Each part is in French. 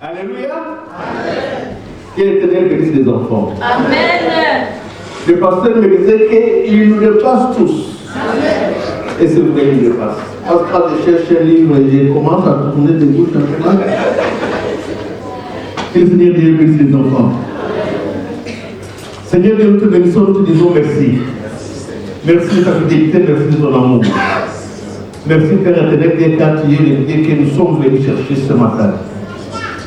Alléluia. Amen. Que l'Éternel bénisse les enfants. Amen. Le pasteur me disait qu'il nous dépasse tous. Amen. Et c'est vrai qu'il nous dépasse. Parce que quand je cherche un livre, je commence à tourner des bouches un peu. Que le Seigneur Dieu bénisse les enfants. Seigneur Dieu, nous te bénissons, nous te disons merci. Merci de ta fidélité, merci de ton amour. Merci Père éternel, car tu es le Dieu que nous sommes venus chercher ce matin.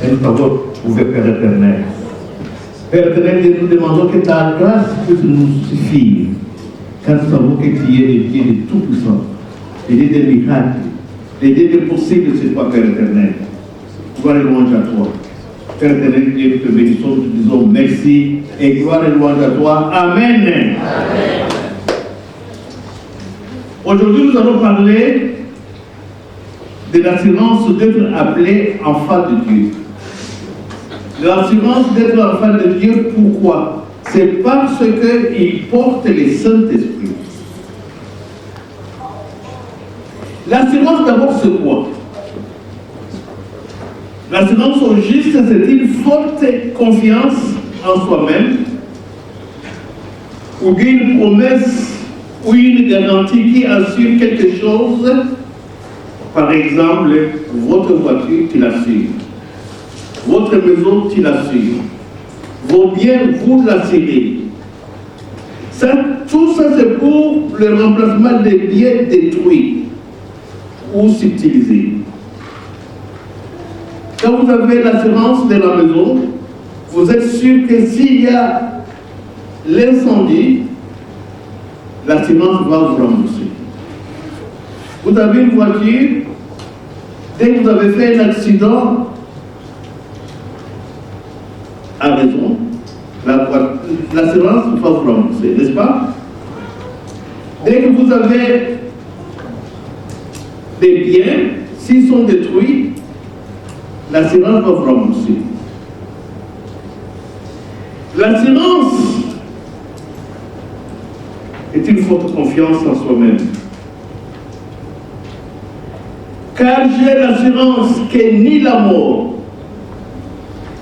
Et nous t'avons trouvé, Père éternel. Père éternel, nous demandons que ta grâce puisse nous suffire. Car nous savons que tu es le Dieu de tout-puissant, le Dieu des miracles, le Dieu des possibles, c'est toi, Père éternel. Gloire et louange à toi. Père éternel, Dieu, nous te bénissons, nous te disons merci et gloire et louange à toi. Amen. Amen. Aujourd'hui, nous allons parler de l'assurance d'être appelé enfant de Dieu. L'assurance d'être enfant de Dieu, pourquoi? C'est parce qu'il porte le Saint-Esprit. L'assurance d'abord, c'est quoi? L'assurance au juste, c'est une forte confiance en soi-même, ou bien une promesse ou une garantie qui assure quelque chose. Par exemple, votre voiture, tu l'assures. Votre maison, tu l'assures. Vos biens, vous l'assurez. Tout ça, c'est pour le remplacement des biens détruits ou subtilisés. Quand vous avez l'assurance de la maison, vous êtes sûr que s'il y a l'incendie, l'assurance va vous rembourser. Vous avez une voiture, dès que vous avez fait un accident, à raison, l'assurance va vous rembourser, n'est-ce pas? Dès que vous avez des biens, s'ils sont détruits, l'assurance va vous rembourser. L'assurance est une forte confiance en soi-même. Car j'ai l'assurance que ni la mort,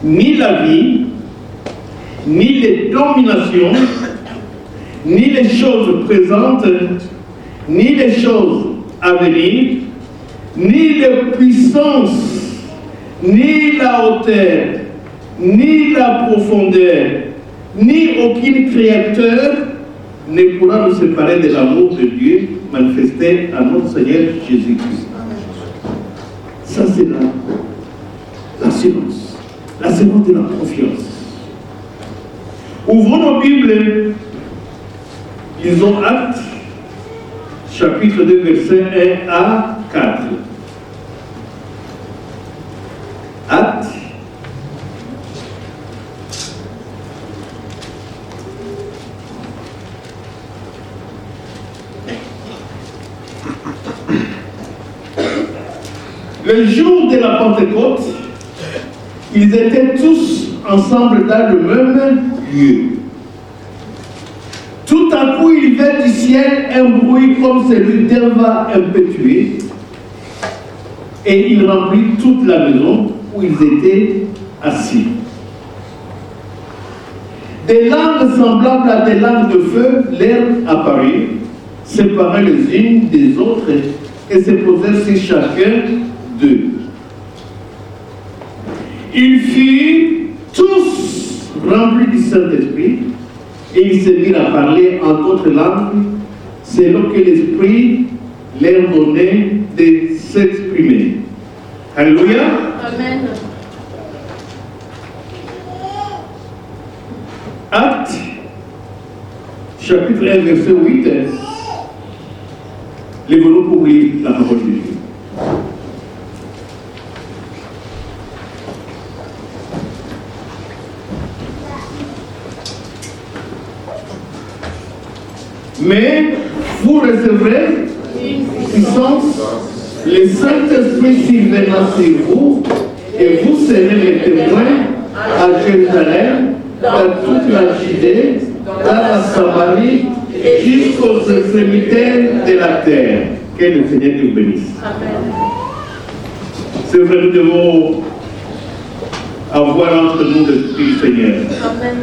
ni la vie, ni les dominations, ni les choses présentes, ni les choses à venir, ni les puissances, ni la hauteur, ni la profondeur, ni aucune créature ne pourra nous séparer de l'amour de Dieu manifesté à notre Seigneur Jésus-Christ. Ça, c'est l'assurance. L'assurance de la confiance. Ouvrons nos Bibles. Lisons Actes, chapitre 2, versets 1 à 4. Actes. Le jour de la Pentecôte, ils étaient tous ensemble dans le même lieu. Tout à coup, il vint du ciel un bruit comme celui d'un vent impétueux, et il remplit toute la maison où ils étaient assis. Des langues semblables à des langues de feu leur apparurent, séparées les unes des autres, et se posèrent sur chacun d'eux. Ils furent tous remplis du Saint-Esprit et ils se mirent à parler en d'autres langues selon que l'Esprit leur donnait de s'exprimer. Alléluia. Amen. Actes, chapitre 1, verset 8. Lève-nous pour lire la parole de Dieu. Mais vous recevrez une puissance, le Saint-Esprit surviendra sur vous, et vous serez les témoins à Jérusalem, dans toute la Judée, dans la Samarie, et jusqu'aux extrémités de la terre. Que le Seigneur nous bénisse. Amen. C'est vrai, nous devons avoir entre nous l'Esprit du Seigneur. Amen.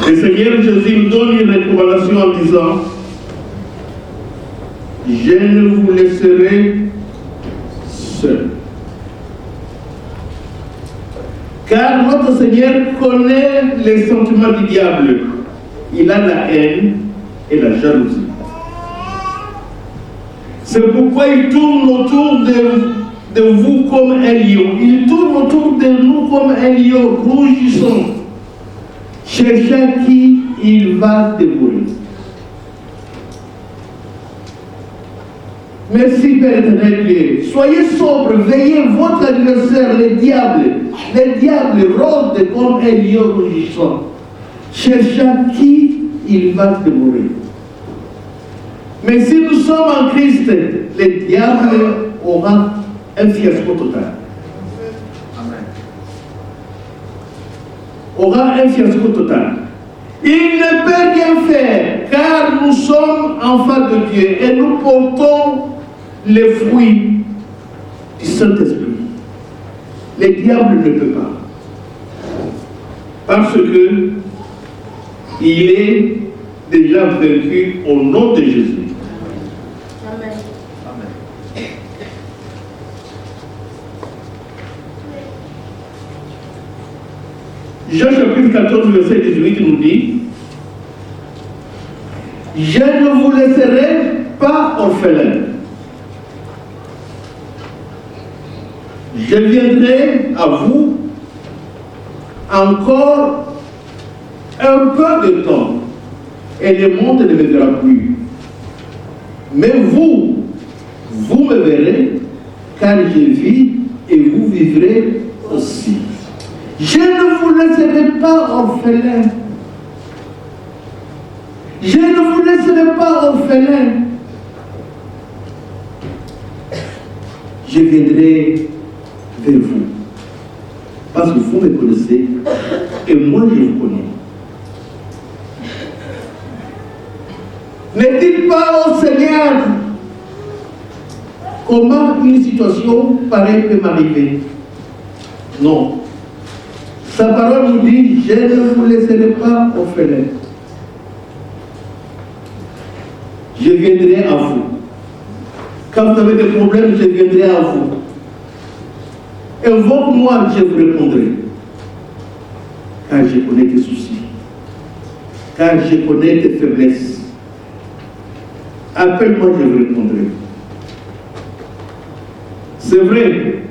Le Seigneur Jésus nous donne une recommandation en disant: je ne vous laisserai seul. Car notre Seigneur connaît les sentiments du diable. Il a la haine et la jalousie. C'est pourquoi il tourne autour de vous comme un lion. Il tourne autour de nous comme un lion rougissant, cherchant qui il va dévorer. Merci Père éternel Dieu. Soyez sobre, veillez votre adversaire, le diable. Le diable rôde comme un lion rougissant, cherchant qui il va dévorer. Mais si nous sommes en Christ, le diable aura un fiasco total. Amen. Aura un fiasco total. Il ne peut rien faire, car nous sommes enfants de Dieu et nous portons les fruits du Saint-Esprit. Le diable ne peut pas. Parce que il est déjà vaincu au nom de Jésus. Amen. Amen. Jean chapitre 14, verset 18 nous dit: je ne vous laisserai pas orphelins. Je viendrai à vous encore un peu de temps et le monde ne me verra plus. Mais vous me verrez, car je vis et vous vivrez aussi. Je ne vous laisserai pas orphelins. Je ne vous laisserai pas orphelins. Je viendrai vers vous. Parce que vous me connaissez et moi je vous connais. Ne dites pas au Seigneur comment une situation pareille peut m'arriver. Non. Sa parole nous dit: je ne vous laisserai pas orphelins. Je viendrai à vous. Quand vous avez des problèmes, je viendrai à vous. Invoque-moi, je vous répondrai. Car je connais tes soucis. Car je connais tes faiblesses. Appelle-moi, je vous répondrai. C'est vrai.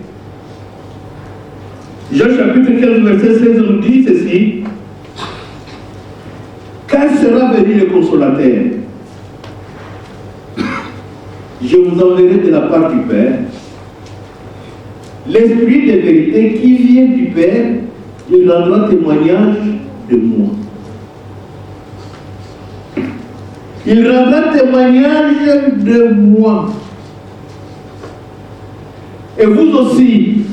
Jean chapitre 15, verset 16 nous dit ceci: quand sera venu le consolateur, je vous enverrai de la part du Père l'Esprit de vérité qui vient du Père, il rendra témoignage de moi. Il rendra témoignage de moi. Et vous aussi,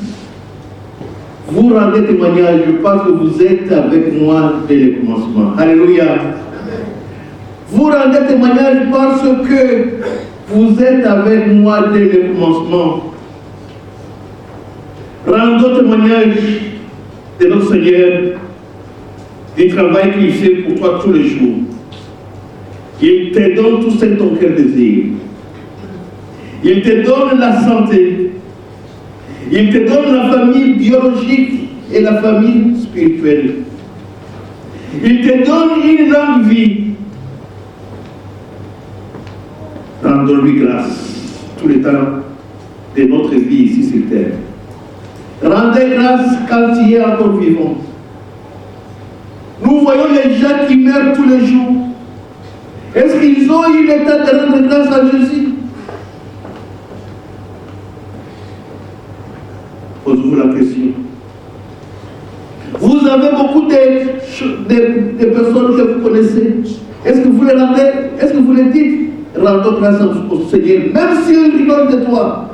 vous rendez témoignage parce que vous êtes avec moi dès le commencement. Alléluia. Vous rendez témoignage parce que vous êtes avec moi dès le commencement. Rendons témoignage de notre Seigneur, du travail qu'il fait pour toi tous les jours. Il te donne tout ce que ton cœur désire. Il te donne la santé. Il te donne la famille biologique et la famille spirituelle. Il te donne une longue vie. Rendons-lui grâce tout le temps de notre vie ici sur terre. Rendez grâce quand il est encore vivant. Nous voyons les gens qui meurent tous les jours. Est-ce qu'ils ont eu le temps de rendre grâce à Jésus? Posez-vous la question. Vous avez beaucoup de personnes que vous connaissez. Est-ce que vous les rendez? Est-ce que vous les dites? Rendons grâce au Seigneur. Même s'ils rigolent de toi,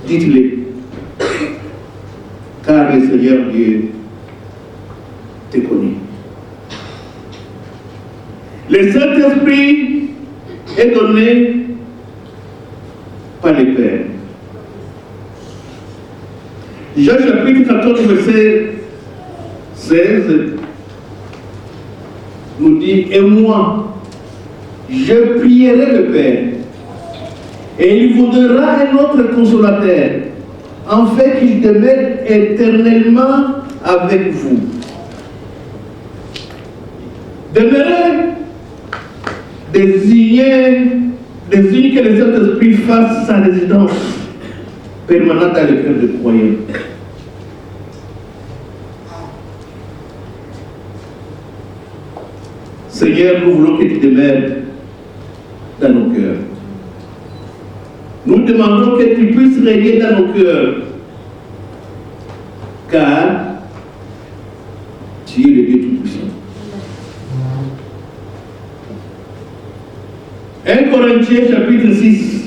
dites-le. Car le Seigneur Dieu te connaît. Le Saint-Esprit est donné par le Père. Jean chapitre 14, verset 16, nous dit, et moi, je prierai le Père, et il vous donnera un autre consolateur, en fait qu'il demeure éternellement avec vous. Demeurer désigne que le Saint-Esprit fasse sa résidence permanente dans le cœur des croyants. Seigneur, nous voulons que tu demeures dans nos cœurs. Nous demandons que tu puisses régner dans nos cœurs, car tu es le Dieu Tout-Puissant. 1 Corinthiens chapitre 6,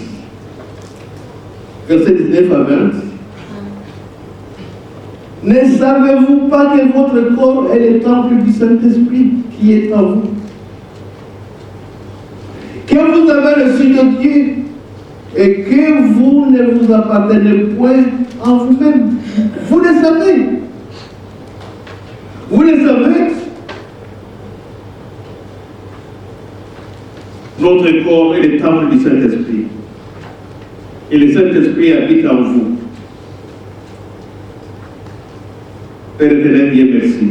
verset 19 à 20. Ne savez-vous pas que votre corps est le temple du Saint-Esprit qui est en vous? Que vous avez reçu de Dieu et que vous ne vous appartenez point en vous-même. Vous le savez. Vous le savez. Notre corps est le temple du Saint-Esprit. Et le Saint-Esprit habite en vous. Père éternel, Dieu merci.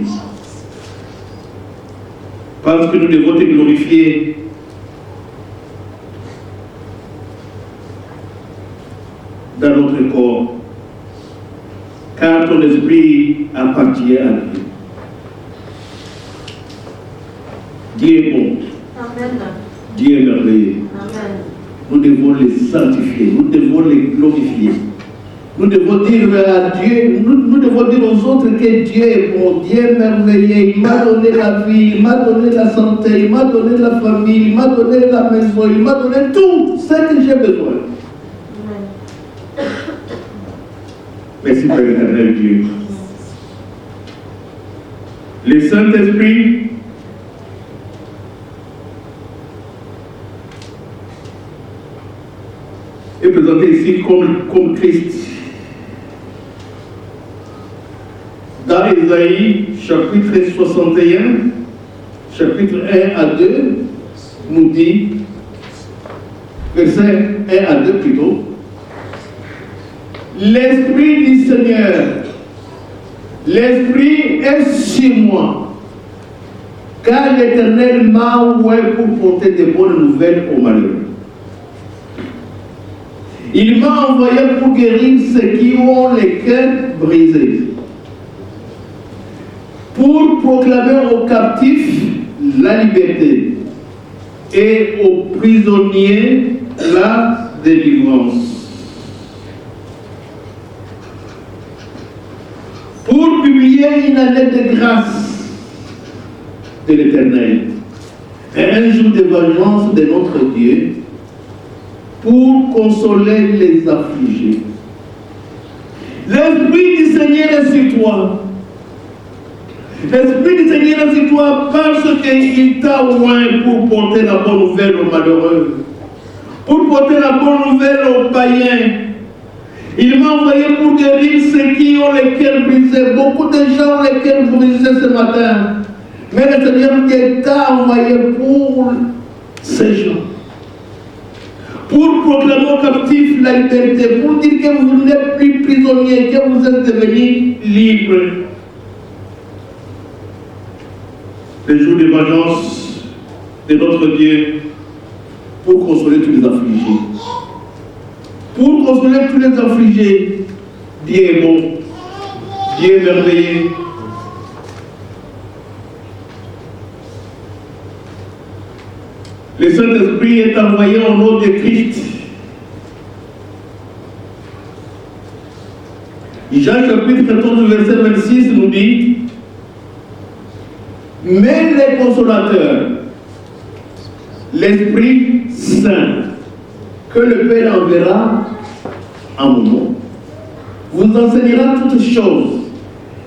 Parce que nous devons te glorifier. Dans notre corps. Car ton esprit appartient à Dieu. Dieu est bon. Amen. Dieu est merveilleux. Amen. Nous devons les sanctifier, nous devons les glorifier. Nous devons dire à Dieu, nous devons dire aux autres que Dieu est bon, Dieu est merveilleux. Il m'a donné la vie, il m'a donné la santé, il m'a donné la famille, il m'a donné la maison, il m'a donné tout ce que j'ai besoin. Amen. Merci Père éternel Dieu. Le Saint-Esprit est présenté ici comme Christ. Dans Ésaïe, chapitre 61, chapitre 1 à 2, nous dit, verset 1 à 2 plutôt, l'Esprit du Seigneur, l'Esprit est sur moi, car l'Éternel m'a envoyé pour porter de bonnes nouvelles aux malheureux. Il m'a envoyé pour guérir ceux qui ont les cœurs brisés, pour proclamer aux captifs la liberté et aux prisonniers la délivrance, pour publier une année de grâce de l'Éternel et un jour de vengeance de notre Dieu, pour consoler les affligés. L'Esprit du Seigneur est sur toi. L'Esprit du Seigneur est sur toi parce qu'il t'a oint pour porter la bonne nouvelle aux malheureux, pour porter la bonne nouvelle aux païens. Il m'a envoyé pour guérir ceux qui ont les cœurs brisés. Beaucoup de gens ont les cœurs brisés ce matin. Mais le Seigneur t'a envoyé pour ces gens. Pour proclamer aux captifs la liberté, pour dire que vous n'êtes plus prisonniers, que vous êtes devenus libres. Le jour de vengeance de notre Dieu, pour consoler tous les affligés. Pour consoler tous les affligés, Dieu est bon, Dieu est merveilleux. Le Saint-Esprit est envoyé au nom de Christ. Jean chapitre 14, verset 26 nous dit, mais les consolateurs, l'Esprit Saint, que le Père enverra en mon nom, vous enseignera toutes choses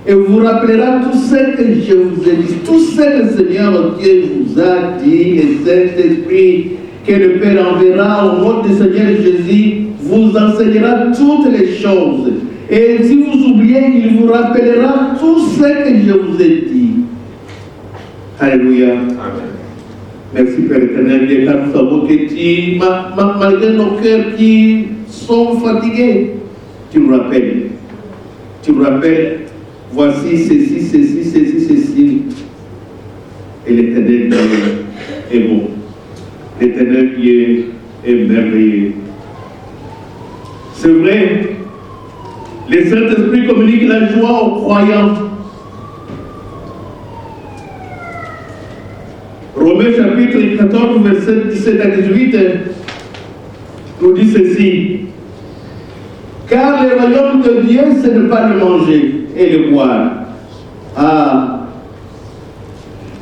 et vous rappellera tout ce que je vous ai dit, tout ce que le Seigneur Dieu vous a dit, et cet Esprit que le Père enverra au nom du Seigneur Jésus vous enseignera toutes les choses Et si vous oubliez, il vous rappellera tout ce que je vous ai dit. Alléluia. Amen. Merci Père éternel, Dieu, car nous savons que tu, malgré nos cœurs qui sont fatigués, tu nous rappelles. Tu nous rappelles, voici ceci. Et l'éternel Dieu est bon. L'éternel Dieu est merveilleux. C'est vrai, le Saint-Esprit communique la joie aux croyants. Romains chapitre 14, verset 17 à 18 nous dit ceci. Car le royaume de Dieu, c'est ne pas le manger et le boire.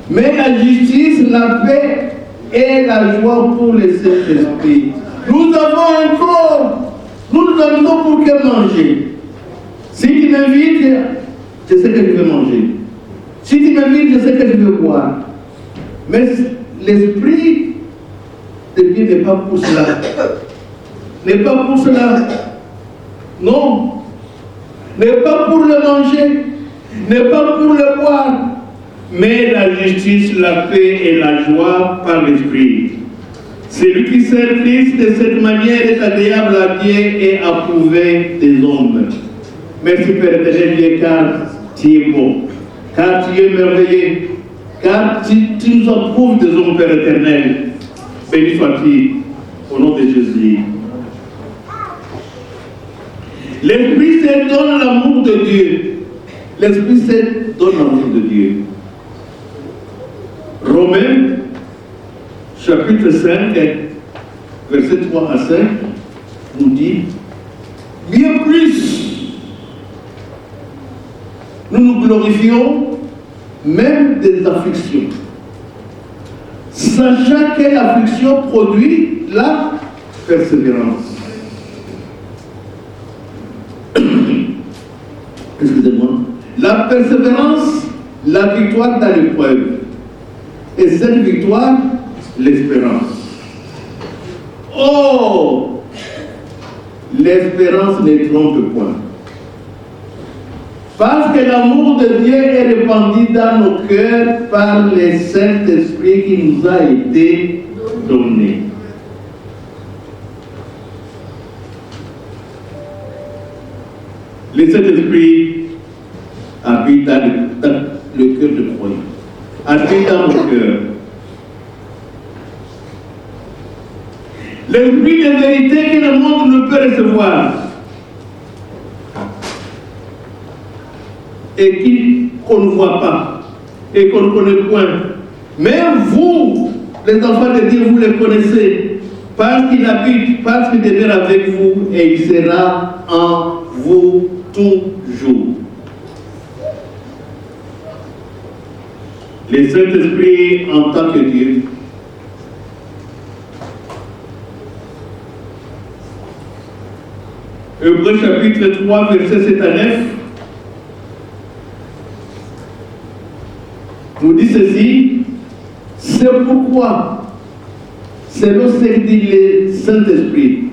Mais la justice, la paix et la joie pour les Saint-Esprit. Nous avons un corps. Nous avons pour que manger. Si tu m'invites, je sais que je vais manger. Si tu m'invites, je sais que je vais boire. Mais l'esprit de Dieu n'est pas pour cela. N'est pas pour cela. Non. N'est pas pour le manger. N'est pas pour le boire. Mais la justice, la paix et la joie par l'esprit. Celui qui sert Christ de cette manière est agréable à Dieu et approuvé des hommes. Merci Père éternel Dieu, car tu es bon. Car tu es merveilleux. Car tu nous approuves des hommes, Père éternel. Béni sois-tu, au nom de Jésus. L'Esprit Saint donne l'amour de Dieu. L'Esprit Saint donne l'amour de Dieu. Romains, chapitre 5, verset 3 à 5, nous dit, bien plus, nous nous glorifions même des afflictions, sachant que l'affliction produit la persévérance. Excusez-moi. La persévérance, la victoire dans l'épreuve. Et cette victoire, l'espérance. Oh! L'espérance ne trompe point. Parce que l'amour de Dieu est répandu dans nos cœurs par le Saint-Esprit qui nous a été donné. Le Saint-Esprit habite dans le cœur de croyants. Habite dans nos cœurs. L'esprit de vérité que le monde ne peut recevoir et qu'on ne voit pas et qu'on ne connaît point. Mais vous, les enfants de Dieu, vous le connaissez parce qu'il habite, parce qu'il demeure avec vous et il sera en vous toujours. Le Saint-Esprit en tant que Dieu Hébreux chapitre 3, verset 7 à 9 nous dit ceci. C'est pourquoi, selon ce que dit le Saint-Esprit,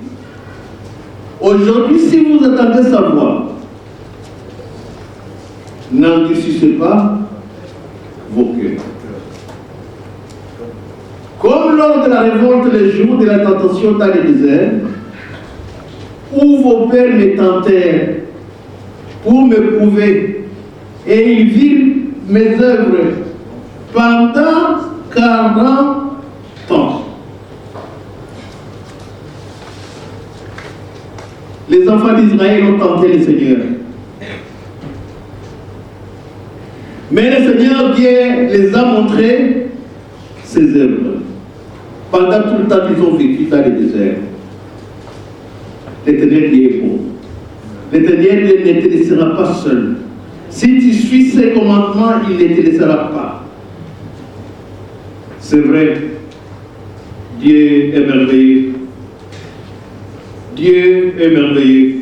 aujourd'hui, si vous attendez sa voix, n'endurcissez pas vos cœurs. Comme lors de la révolte, le jour de la tentation dans le désert, où vos pères me tentèrent pour me prouver, et ils virent mes œuvres pendant 40 ans. Les enfants d'Israël ont tenté le Seigneur. Mais le Seigneur Dieu les a montré ses œuvres pendant tout le temps qu'ils ont vécu dans le désert. L'Éternel Dieu est bon. L'Éternel Dieu ne te laissera pas seul. Si tu suis ses commandements, il ne te laissera pas. C'est vrai. Dieu est merveilleux. Dieu est merveilleux.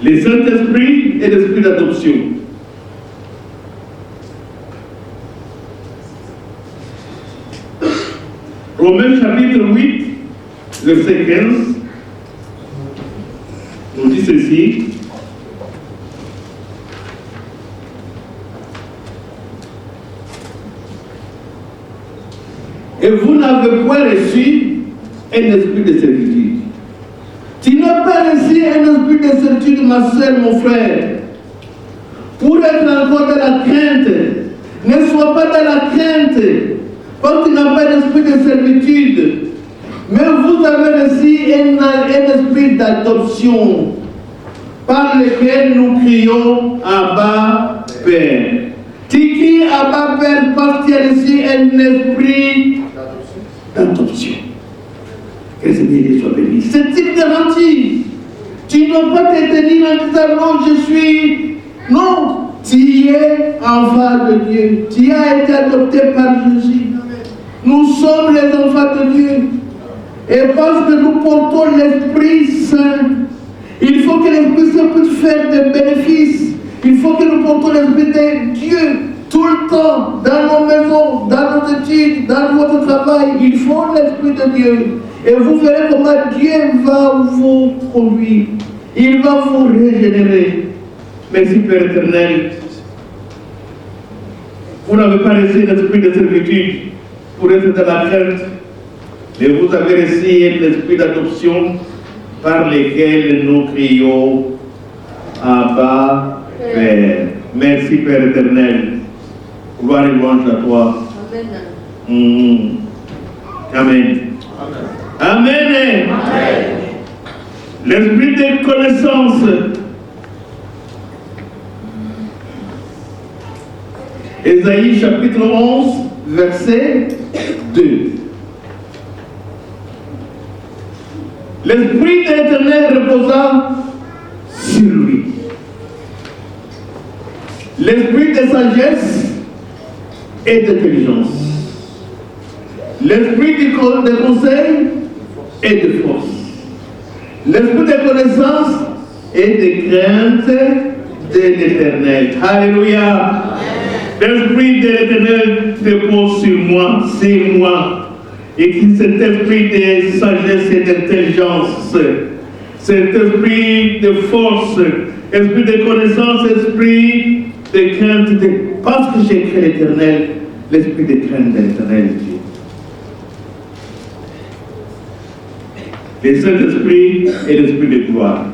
Le Saint-Esprit est l'esprit d'adoption. Romains chapitre 8, verset 15, nous dit ceci. Et vous n'avez point reçu un esprit de servitude. Tu n'as pas reçu un esprit de servitude, ma soeur, mon frère, pour être encore dans la crainte. Ne sois pas dans la crainte, parce que tu n'as pas d'esprit de servitude. Mais vous avez reçu un esprit d'adoption, par lequel nous crions Abba Père. Tu cries Abba Père parce que tu as reçu un esprit d'adoption. Que le Seigneur soit béni. C'est une garantie. Tu ne dois pas te tenir en disant non, je suis. Non, tu es enfant de Dieu. Tu as été adopté par Jésus. Nous sommes les enfants de Dieu. Et parce que nous portons l'Esprit Saint, il faut que l'Esprit Saint puisse faire des bénéfices. Il faut que nous portons l'Esprit de Dieu tout le temps, dans nos maisons, dans nos études, dans votre travail. Il faut l'Esprit de Dieu. Et vous verrez comment Dieu va vous conduire. Il va vous régénérer. Merci Père éternel. Vous n'avez pas reçu l'esprit de servitude pour être dans la crainte, mais vous avez reçu l'esprit d'adoption par lequel nous crions Abba Père. Merci Père éternel. Gloire et louange à toi. Amen. Amen. Amen. Amen. L'esprit de connaissance. Ésaïe chapitre 11, verset 2. L'Esprit de l'Éternel reposa sur lui. L'esprit de sagesse et d'intelligence. L'esprit de conseil et de force. L'esprit de connaissance et de crainte de l'Éternel. Alléluia. L'Esprit de l'Éternel repose sur moi, c'est moi. Et que cet esprit de sagesse et d'intelligence, cet esprit de force, esprit de connaissance, esprit de crainte, parce que j'ai créé l'Éternel, l'esprit de crainte de l'Éternel Dieu. Le Saint-Esprit et l'esprit de gloire.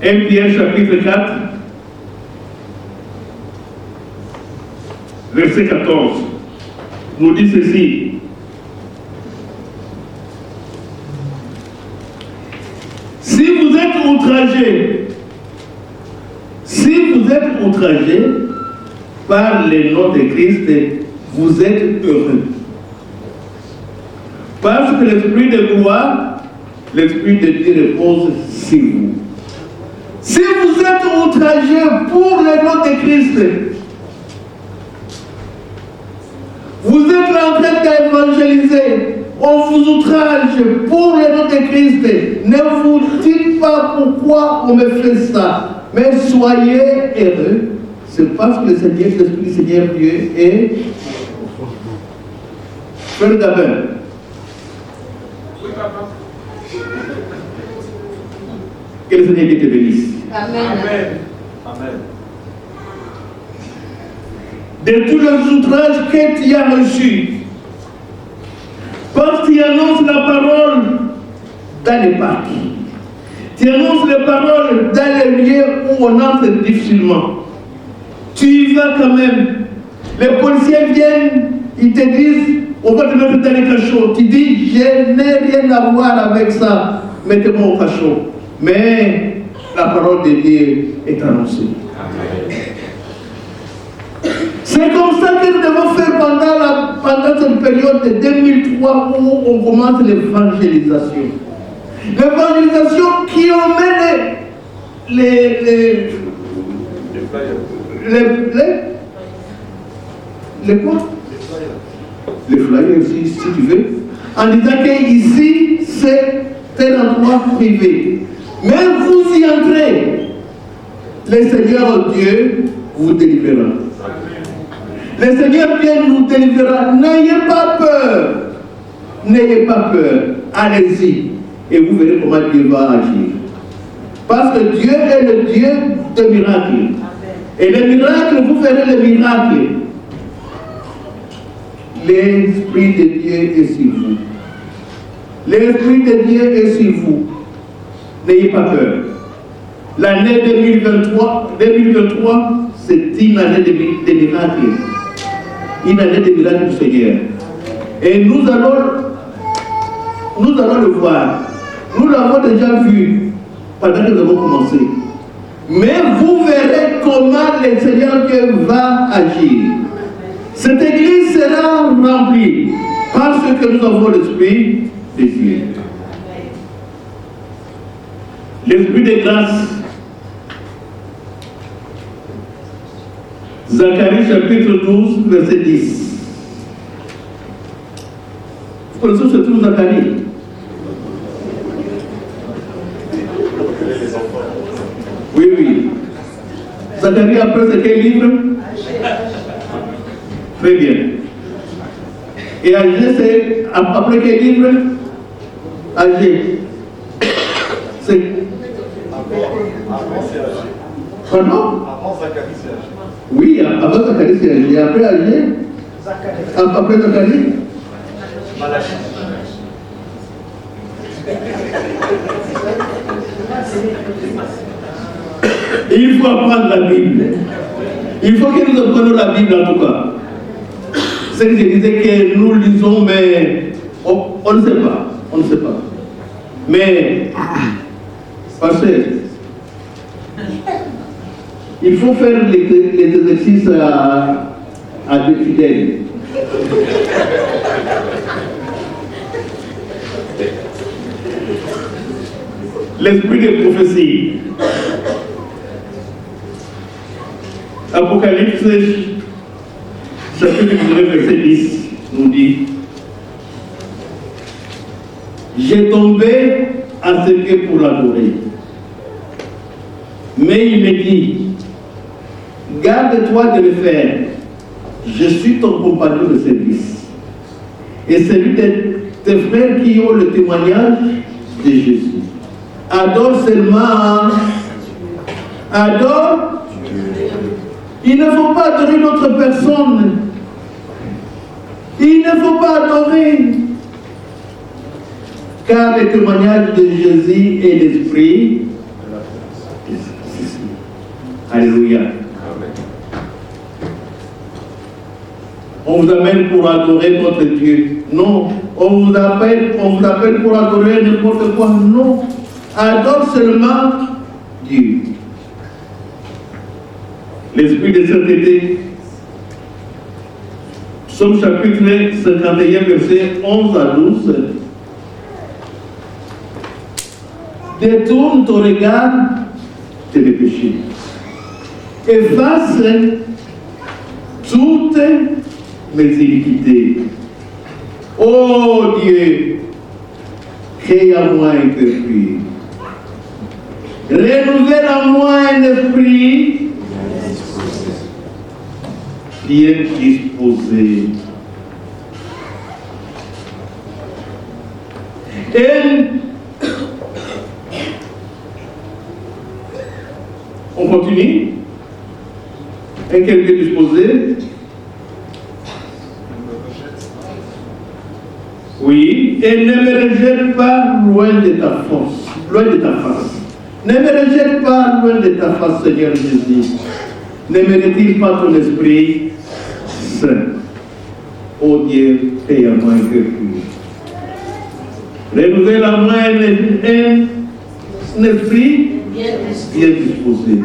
1 Pierre chapitre 4, verset 14, nous dit ceci. Si vous êtes outragés par le nom de Christ, vous êtes heureux. Parce que l'esprit de gloire, l'esprit de Dieu repose sur vous. Si vous êtes outragés pour le nom de Christ, vous êtes là en train d'évangéliser, on vous outrage pour le nom de Christ. Ne vous dites pas pourquoi on me fait ça, mais soyez heureux. C'est parce que le Seigneur, l'Esprit du Seigneur Dieu est Frère Gabin. Que le Seigneur te bénisse. Amen. Amen. De tous les outrages que tu as reçus, parce que tu annonces la parole dans les parcs, tu annonces les paroles dans les lieux où on entre difficilement. Tu y vas quand même. Les policiers viennent, ils te disent, on va te mettre dans les cachots. Tu dis, je n'ai rien à voir avec ça, mettez-moi au cachot. Mais la parole de Dieu est annoncée. C'est comme ça que nous devons faire pendant cette période de 2003 où on commence l'évangélisation. L'évangélisation qui emmène les quoi? Les flyers, si tu veux, en disant qu'ici, c'est un endroit privé. Mais vous y entrez, le Seigneur Dieu vous délivrera. Le Seigneur Dieu nous délivrera. N'ayez pas peur. N'ayez pas peur. Allez-y. Et vous verrez comment Dieu va agir. Parce que Dieu est le Dieu de miracles. Et les miracles, vous verrez les miracles. L'Esprit de Dieu est sur vous. L'Esprit de Dieu est sur vous. N'ayez pas peur. L'année 2023, c'est une année de miracles. Une année de miracles du Seigneur. Et nous allons le voir. Nous l'avons déjà vu pendant que nous avons commencé. Mais vous verrez comment le Seigneur Dieu va agir. Cette église sera remplie parce que nous avons l'Esprit de Dieu. L'Esprit de grâce. Zacharie chapitre 12, verset 10. Vous connaissez ce truc Zacharie? Oui. Zacharie après c'est quel livre? Très bien. Et Agé c'est après quel livre? Agé. C'est... Pardon? Avant Zacharie, c'est Agé. Oui, avant Zacharie c'est Agé. Après Agé? Après Zacharie? Malachie. Il faut apprendre la Bible. Il faut que nous apprenions la Bible en tout cas. C'est que je disais que nous lisons, mais on ne sait pas. On ne sait pas. Mais, parce que il faut faire les exercices à des fidèles. L'esprit de prophétie. Apocalypse, chapitre 19, verset 10, nous dit: j'ai tombé à ses pieds pour l'adorer. Mais il me dit: garde-toi de le faire. Je suis ton compagnon de service. Et celui de tes frères qui ont le témoignage de Jésus. Adore seulement. Adore. Il ne faut pas adorer d'autres personnes. Il ne faut pas adorer. Car le témoignage de Jésus est l'esprit. Alléluia. On vous amène pour adorer notre Dieu. Non. On vous appelle pour adorer n'importe quoi. Non. Adore seulement Dieu. L'esprit de sainteté. Psaume chapitre 51, verset 11 à 12. Détourne ton regard de mes péchés. Efface toutes mes iniquités. Oh Dieu, crée en moi un cœur pur. Renouvelle en moi un esprit bien disposé. Et on continue. Un cœur bien disposé. Oui, et ne me rejette pas loin de ta force, loin de ta face. Ne me rejette pas loin de ta face, Seigneur Jésus. Ne me retire pas ton esprit saint. Oh Dieu, fais à moi un cœur pur. Renouvelle à moi un esprit bien disposé.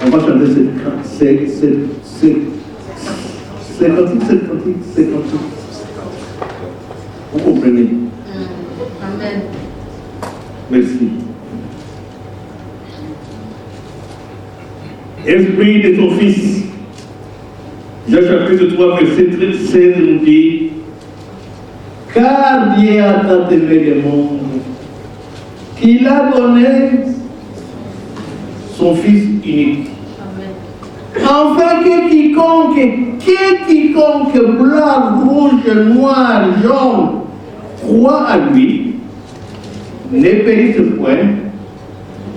On va chanter cette cantique. Vous comprenez? Amen. Merci. Esprit de ton Fils. Jean chapitre 3, verset 16 nous dit: car Dieu a tant aimé le monde qu'il a donné son Fils unique, Amen. Enfin, que quiconque blanc, rouge, noir, jaune, croit à lui, ne périsse point,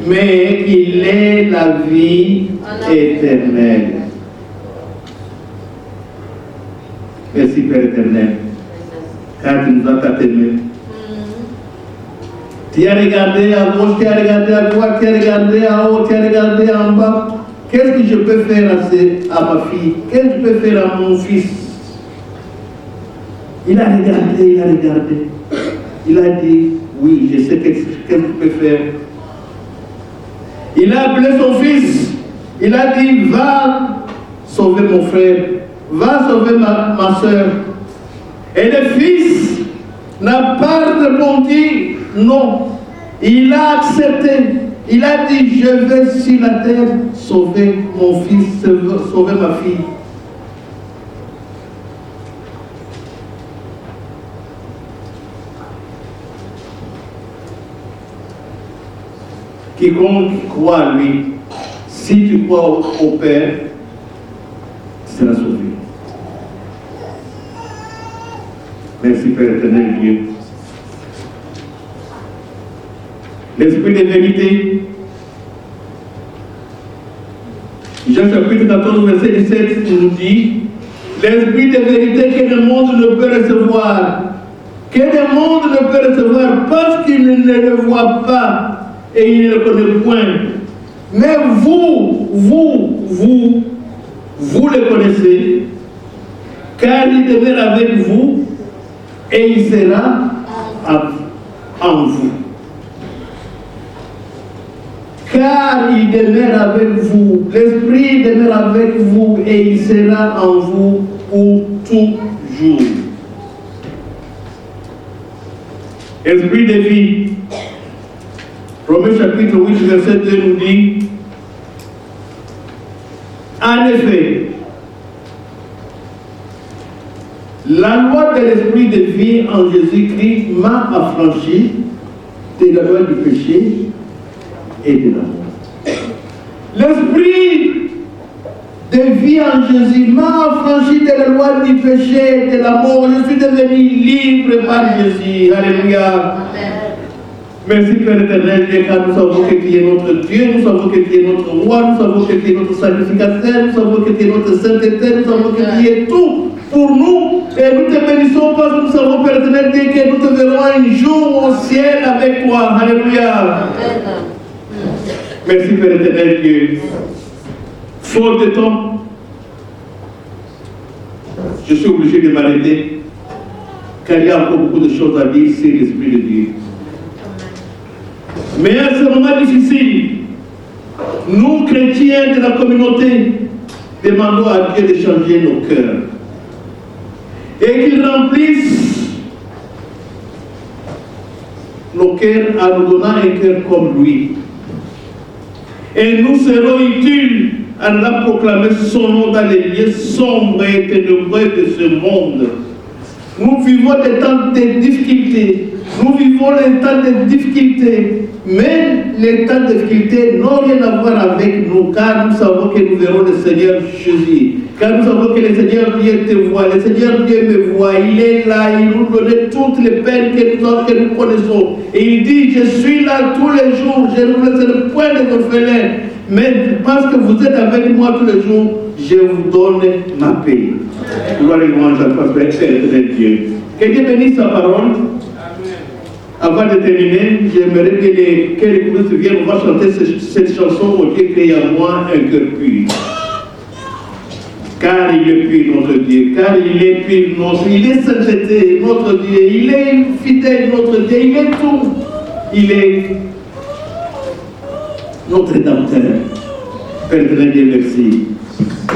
mais qu'il ait la vie éternelle. Merci Père éternel, car tu nous as tant aimés. Tu as regardé à gauche, tu as regardé à droite, tu as regardé en haut, tu as regardé en bas. Qu'est-ce que je peux faire à ma fille? Qu'est-ce que je peux faire à mon fils? Il a regardé. Il a dit, oui, je sais qu'est-ce que je peux faire. Il a appelé son fils. Il a dit, va sauver mon frère. Va sauver ma soeur. Et le fils n'a pas répondu non. Il a accepté. Il a dit, je vais sur la terre sauver mon fils, sauver ma fille. Quiconque croit à lui, si tu crois au Père, sera sauvé. Merci Père éternel Dieu. L'esprit de vérité. Jean chapitre 14, verset 17 nous dit, l'esprit de vérité que le monde ne peut recevoir, parce qu'il ne le voit pas et il ne le connaît point. Mais vous le connaissez, car il demeure avec vous et il sera en vous. Car il demeure avec vous, l'Esprit demeure avec vous et il sera en vous pour toujours. Esprit de vie. Romains chapitre 8, verset 2 nous dit, en effet, la loi de l'Esprit de vie en Jésus-Christ m'a affranchi de la loi du péché et de la mort. L'Esprit de vie en Jésus m'a affranchi de la loi du péché et de la mort. Je suis devenu libre par Jésus. Alléluia. Merci Père éternel, car nous savons que tu es notre Dieu, nous savons que tu es notre roi, nous savons que tu es notre sacrificateur, nous savons que tu es notre sainteté, nous savons que tu es tout pour nous. Et nous te bénissons parce que nous savons, Père éternel, que nous te verrons un jour au ciel avec toi. Alléluia. Merci Père éternel Dieu. Faute de temps, je suis obligé de m'arrêter, car il y a encore beaucoup de choses à dire sur l'Esprit de Dieu. Mais à ce moment difficile, nous, chrétiens de la communauté, demandons à Dieu de changer nos cœurs et qu'il remplisse nos cœurs en nous donnant un cœur comme lui. Et nous serons utiles à la proclamer son nom dans les lieux sombres et ténébreux de ce monde. Nous vivons des temps de difficultés. Nous vivons les temps de difficultés. Mais les temps de difficultés n'ont rien à voir avec nous, car nous savons que nous verrons le Seigneur Jésus. Car nous savons que le Seigneur Dieu te voit, le Seigneur Dieu me voit. Il est là, il nous donne toutes les peines que nous connaissons. Et il dit, je suis là tous les jours, je ne vous laisserai point des orphelins. Mais parce que vous êtes avec moi tous les jours, je vous donne ma paix. Gloire et louange à toi, Père éternel Dieu. Que Dieu bénisse sa parole. Avant de terminer, j'aimerais que les coulisses viennent, on va chanter cette chanson au Dieu crée en moi un cœur pur. Car il est pur notre Dieu, car il est pur notre Dieu, il est sainteté notre Dieu, il est fidèle notre Dieu, il est tout. Il est notre rédempteur. Père éternel Dieu, merci.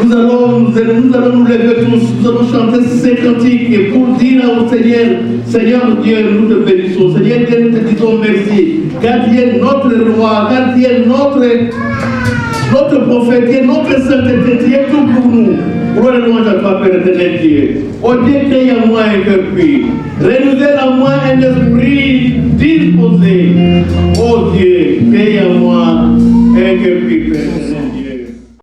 Nous allons nous lever tous, nous allons chanter ces cantiques pour dire au Seigneur, Seigneur Dieu, nous te bénissons, Seigneur Dieu, nous te disons merci, car tu es notre roi, car tu es notre prophète, tu es notre sainteté, tu es tout pour nous. Gloire et louange à toi, Père éternel Dieu. Oh Dieu, crée en moi un cœur pur, renouvelle en moi un esprit disposé. Oh Dieu, crée en moi un cœur pur, Père.